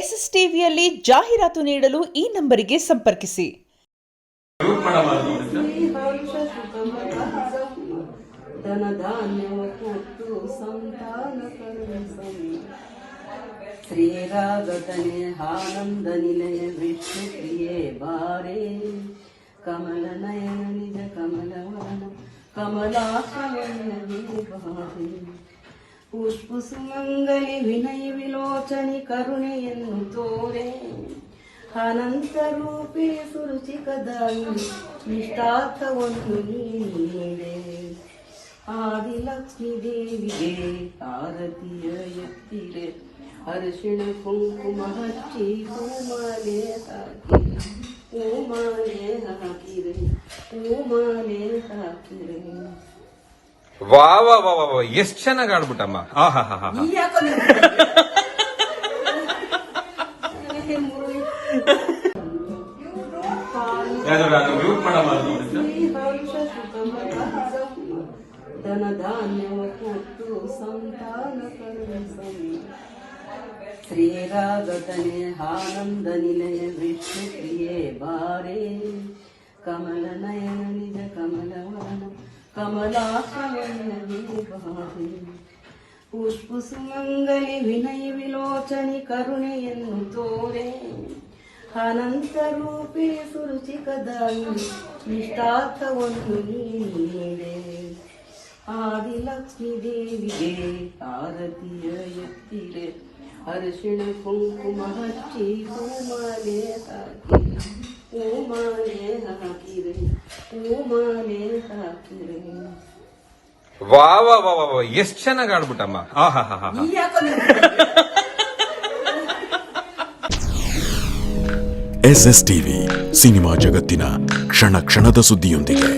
S S ಟಿವಿಯಲ್ಲಿ ಜಾಹೀರಾತು ನೀಡಲು ಈ ನಂಬರಿಗೆ ಸಂಪರ್ಕಿಸಿ. ಶ್ರೀರಾಗತನೆ ಆನಂದ ನಿಲಯ ವಿಷ್ಣು ಪ್ರಿಯೇ ಬಾರೇ ಕಮಲ ನಯನ ನಿಜ ಕಮಲವನ ಕಮಲಾಶ್ರವಣ್ಣಿ ಬಾರೇ ಪುಷ್ಪ ಸುಮಂಗಲಿ ವಿನಯ ವಿಲೋಚನಿ ಕರುಣೆಯನ್ನು ತೋರೆ ಅನಂತ ರೂಪಿ ಸುರುಚಿಕದಾಯಿ ನಿಷ್ಠಾರ್ಥವನ್ನು ನೀಡೆ ಆದಿಲಕ್ಷ್ಮೀ ದೇವಿಗೆ ಆರತಿಯ ಎತ್ತಿರೆ ಅರಿಶಿಣ ಕುಂಕುಮ ಹಚ್ಚಿ ಹೂಮಾಲೆ ಹಾಕಿರೆ ಹೂಮಾಲೆ ಹಾಕಿರೆ. ವಾ ವಾ ವಾ ವಾ ಎಷ್ಟ್ ಚೆನ್ನಾಗಿ ಆಡ್ಬಿಟ್ಟಮ್ಮ. ಧನ ಧಾನ್ಯವ ಕೊಟ್ಟು ಸಂತಾನ ಕರುಣಿಸಲಿ. ಶ್ರೀರಾಗತನೆ ಆನಂದ ನಿಲಯ ವಿಷ್ಣು ಪ್ರಿಯೇ ಬಾರೇ ಕಮಲ ನಯನ ನಿಜ ಕಮಲವನ ಕಮಲಾಶ್ರವಣ್ಣಿ ಬಾರೇ ಪುಷ್ಪ ಸುಮಂಗಲಿ ವಿನಯ ವಿಲೋಚನಿ ಕರುಣೆಯನ್ನು ತೋರೆ ಅನಂತ ರೂಪಿ ಸುರುಚಿಕದಾಯಿ ನಿಷ್ಠಾರ್ಥವನ್ನು ನೀಡೆ ಆದಿಲಕ್ಷ್ಮೀ ದೇವಿಗೆ ಆರತಿಯ ಎತ್ತಿರೆ ಅರಿಶಿಣ ಕುಂಕುಮ ಹಚ್ಚಿ ಹೂಮಾಲೆ ಹಾಕಿರೆ ಹೂಮಾಲೆ ಹಾಕಿರೆ. ವಾ ವಾ ವಾ ವಾ ಎಷ್ಟ್ ಚೆನ್ನಾಗಿ ಆಡ್ಬಿಟ್ಟಮ್ಮ. ಎಸ್ಎಸ್ ಟಿವಿ ಸಿನಿಮಾ ಜಗತ್ತಿನ ಕ್ಷಣ ಕ್ಷಣದ ಸುದ್ದಿಯೊಂದಿಗೆ.